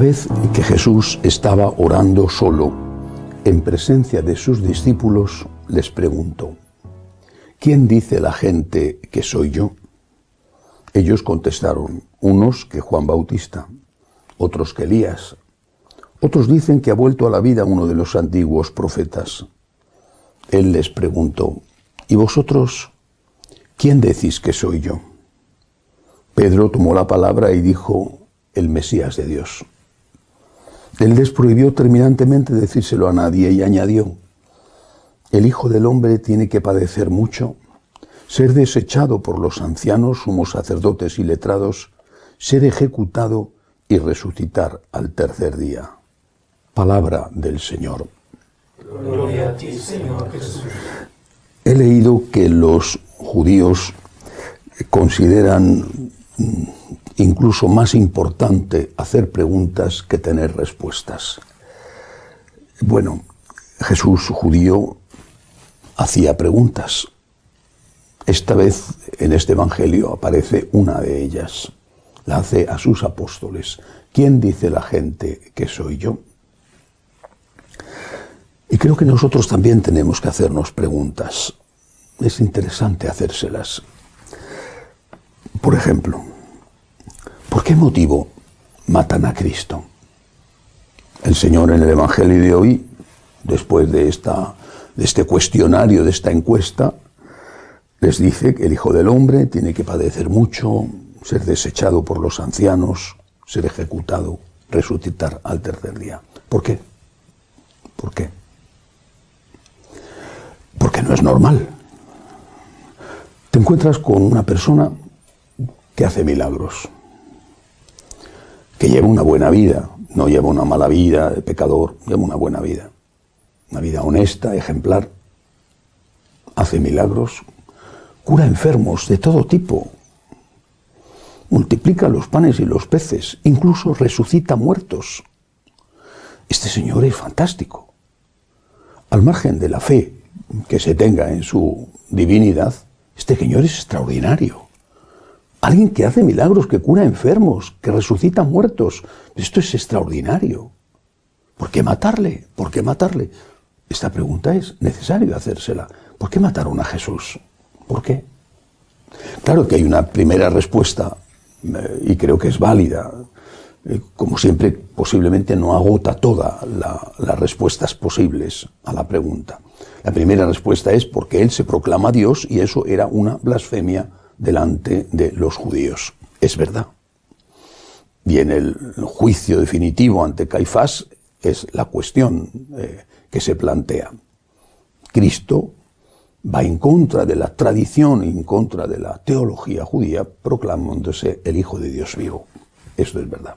vez que Jesús estaba orando solo, en presencia de sus discípulos, les preguntó: ¿quién dice la gente que soy yo? Ellos contestaron, unos que Juan Bautista, otros que Elías, otros dicen que ha vuelto a la vida uno de los antiguos profetas. Él les preguntó: ¿y vosotros quién decís que soy yo? Pedro tomó la palabra y dijo: el Mesías de Dios. Él les prohibió terminantemente decírselo a nadie y añadió: el Hijo del Hombre tiene que padecer mucho, ser desechado por los ancianos, sumos sacerdotes y letrados, ser ejecutado y resucitar al tercer día. Palabra del Señor. Gloria a ti, Señor Jesús. He leído que los judíos consideran incluso más importante hacer preguntas que tener respuestas. Bueno, Jesús judío hacía preguntas. Esta vez en este Evangelio aparece una de ellas. La hace a sus apóstoles. ¿Quién dice la gente que soy yo? Y creo que nosotros también tenemos que hacernos preguntas. Es interesante hacérselas. Por ejemplo, ¿por qué motivo matan a Cristo? El Señor en el Evangelio de hoy, después de este cuestionario, de esta encuesta, les dice que el Hijo del Hombre tiene que padecer mucho, ser desechado por los ancianos, ser ejecutado, resucitar al tercer día. ¿Por qué? ¿Por qué? Porque no es normal. Te encuentras con una persona que hace milagros, que lleva una buena vida, no lleva una mala vida de pecador, lleva una buena vida, una vida honesta, ejemplar, hace milagros, cura enfermos de todo tipo, multiplica los panes y los peces, incluso resucita muertos. Este señor es fantástico. Al margen de la fe que se tenga en su divinidad, este señor es extraordinario. Alguien que hace milagros, que cura enfermos, que resucita muertos. Esto es extraordinario. ¿Por qué matarle? ¿Por qué matarle? Esta pregunta es necesario hacérsela. ¿Por qué mataron a Jesús? ¿Por qué? Claro que hay una primera respuesta, y creo que es válida. Como siempre, posiblemente no agota todas las respuestas posibles a la pregunta. La primera respuesta es porque él se proclama Dios y eso era una blasfemia delante de los judíos. Es verdad. Y en el juicio definitivo ante Caifás es la cuestión que se plantea. Cristo va en contra de la tradición, en contra de la teología judía, proclamándose el Hijo de Dios vivo. Esto es verdad.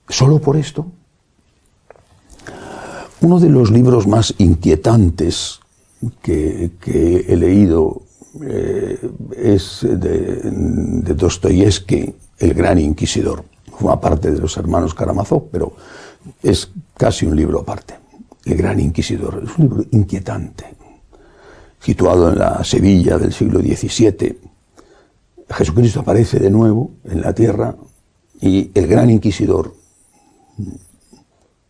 Solo por esto, uno de los libros más inquietantes que he leído es de Dostoyevsky, El Gran Inquisidor. Forma parte de los hermanos Karamazov, pero es casi un libro aparte. El Gran Inquisidor es un libro inquietante, situado en la Sevilla del siglo XVII. Jesucristo aparece de nuevo en la tierra y el Gran Inquisidor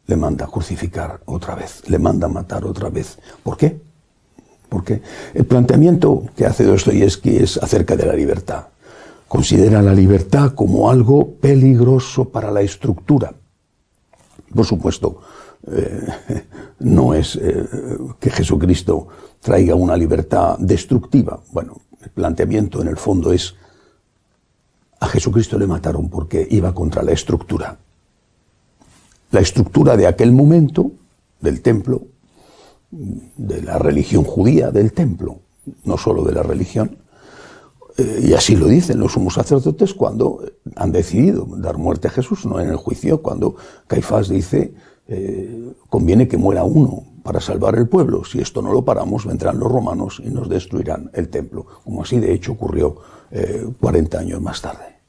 le manda crucificar otra vez, le manda matar otra vez. ¿Por qué? Porque el planteamiento que hace Dostoyevsky es acerca de la libertad. Considera la libertad como algo peligroso para la estructura. Por supuesto, no es que Jesucristo traiga una libertad destructiva. Bueno, el planteamiento en el fondo es: a Jesucristo le mataron porque iba contra la estructura. La estructura de aquel momento, del templo, de la religión judía, del templo, no solo de la religión. Y así lo dicen los sumos sacerdotes cuando han decidido dar muerte a Jesús, no en el juicio, cuando Caifás dice: conviene que muera uno para salvar el pueblo. Si esto no lo paramos, vendrán los romanos y nos destruirán el templo, como así de hecho ocurrió 40 años más tarde.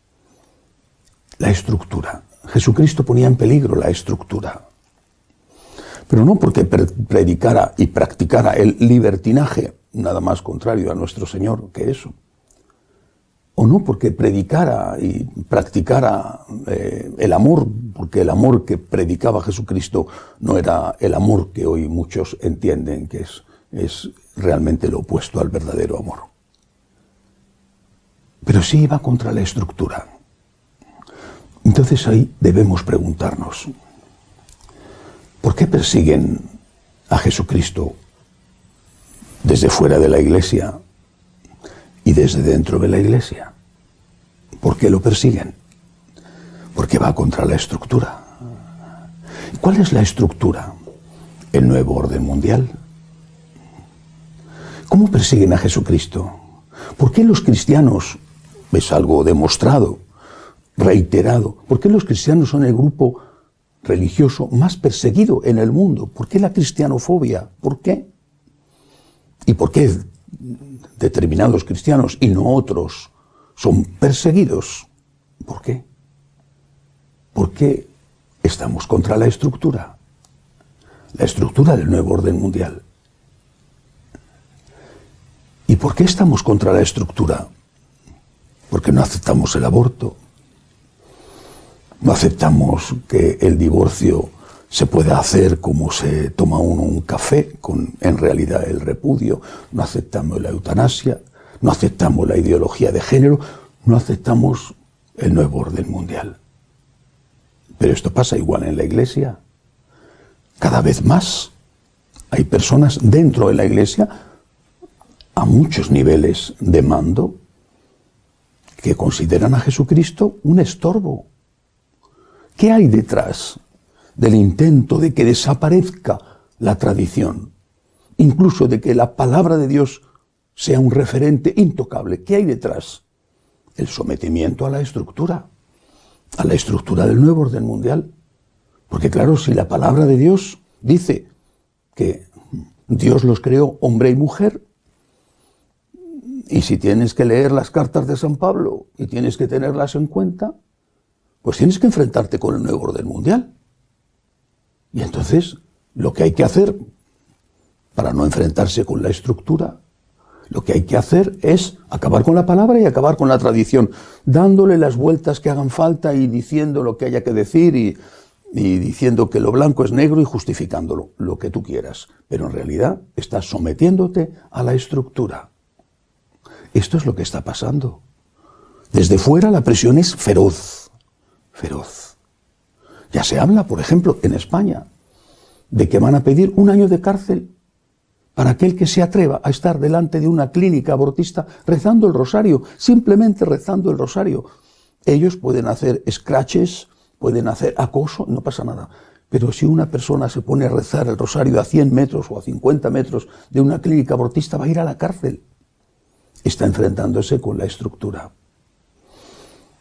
La estructura. Jesucristo ponía en peligro la estructura. Pero no porque predicara y practicara el libertinaje, nada más contrario a nuestro Señor que eso, o no porque predicara y practicara el amor, porque el amor que predicaba Jesucristo no era el amor que hoy muchos entienden que es realmente lo opuesto al verdadero amor. Pero sí iba contra la estructura. Entonces ahí debemos preguntarnos, ¿por qué persiguen a Jesucristo desde fuera de la iglesia y desde dentro de la iglesia? ¿Por qué lo persiguen? Porque va contra la estructura. ¿Cuál es la estructura? El nuevo orden mundial. ¿Cómo persiguen a Jesucristo? ¿Por qué los cristianos, es algo demostrado, reiterado, por qué los cristianos son el grupo religioso más perseguido en el mundo? ¿Por qué la cristianofobia? ¿Por qué? ¿Y por qué determinados cristianos y no otros son perseguidos? ¿Por qué? Porque estamos contra la estructura del nuevo orden mundial. ¿Y por qué estamos contra la estructura? Porque no aceptamos el aborto, no aceptamos que el divorcio se pueda hacer como se toma uno un café, con en realidad el repudio, no aceptamos la eutanasia, no aceptamos la ideología de género, no aceptamos el nuevo orden mundial. Pero esto pasa igual en la iglesia. Cada vez más hay personas dentro de la iglesia, a muchos niveles de mando, que consideran a Jesucristo un estorbo. ¿Qué hay detrás del intento de que desaparezca la tradición? Incluso de que la palabra de Dios sea un referente intocable. ¿Qué hay detrás? El sometimiento a la estructura del nuevo orden mundial. Porque claro, si la palabra de Dios dice que Dios los creó hombre y mujer, y si tienes que leer las cartas de San Pablo y tienes que tenerlas en cuenta, pues tienes que enfrentarte con el nuevo orden mundial. Y entonces, lo que hay que hacer para no enfrentarse con la estructura, lo que hay que hacer es acabar con la palabra y acabar con la tradición, dándole las vueltas que hagan falta y diciendo lo que haya que decir y diciendo que lo blanco es negro y justificándolo, lo que tú quieras. Pero en realidad estás sometiéndote a la estructura. Esto es lo que está pasando. Desde fuera la presión es feroz, feroz. Ya se habla, por ejemplo, en España, de que van a pedir 1 año de cárcel para aquel que se atreva a estar delante de una clínica abortista rezando el rosario, simplemente rezando el rosario. Ellos pueden hacer scratches, pueden hacer acoso, no pasa nada. Pero si una persona se pone a rezar el rosario a 100 metros o a 50 metros de una clínica abortista, va a ir a la cárcel. Está enfrentándose con la estructura.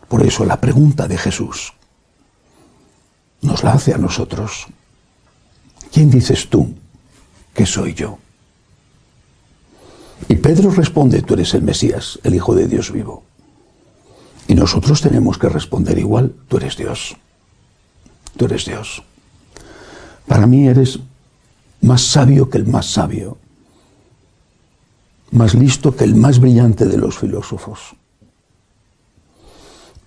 Por eso la pregunta de Jesús nos la hace a nosotros. ¿Quién dices tú que soy yo? Y Pedro responde, tú eres el Mesías, el Hijo de Dios vivo. Y nosotros tenemos que responder igual, tú eres Dios. Tú eres Dios. Para mí eres más sabio que el más sabio, más listo que el más brillante de los filósofos,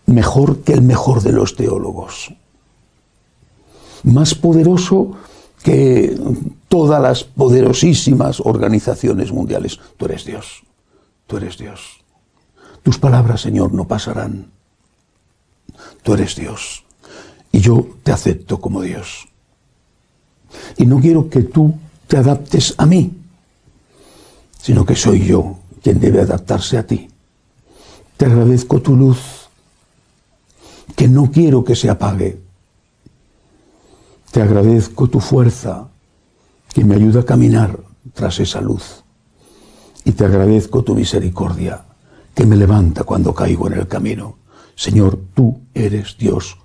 mejor que el mejor de los teólogos, más poderoso que todas las poderosísimas organizaciones mundiales. Tú eres Dios, tú eres Dios. Tus palabras, Señor, no pasarán. Tú eres Dios y yo te acepto como Dios. Y no quiero que tú te adaptes a mí, sino que soy yo quien debe adaptarse a ti. Te agradezco tu luz, que no quiero que se apague. Te agradezco tu fuerza, que me ayuda a caminar tras esa luz. Y te agradezco tu misericordia, que me levanta cuando caigo en el camino. Señor, tú eres Dios.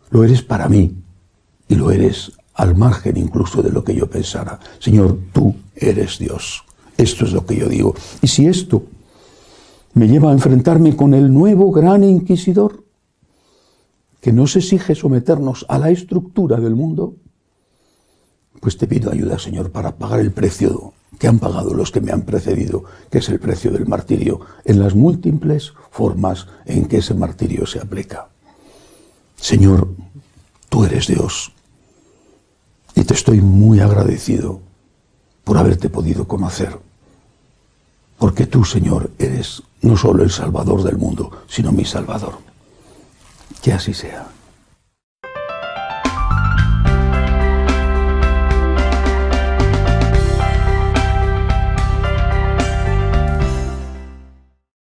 Lo eres para mí y lo eres al margen incluso de lo que yo pensara. Señor, tú eres Dios. Esto es lo que yo digo. Y si esto me lleva a enfrentarme con el nuevo gran inquisidor, que nos exige someternos a la estructura del mundo, pues te pido ayuda, Señor, para pagar el precio que han pagado los que me han precedido, que es el precio del martirio, en las múltiples formas en que ese martirio se aplica. Señor, tú eres Dios, y te estoy muy agradecido por haberte podido conocer, porque tú, Señor, eres no solo el Salvador del mundo, sino mi Salvador. Que así sea.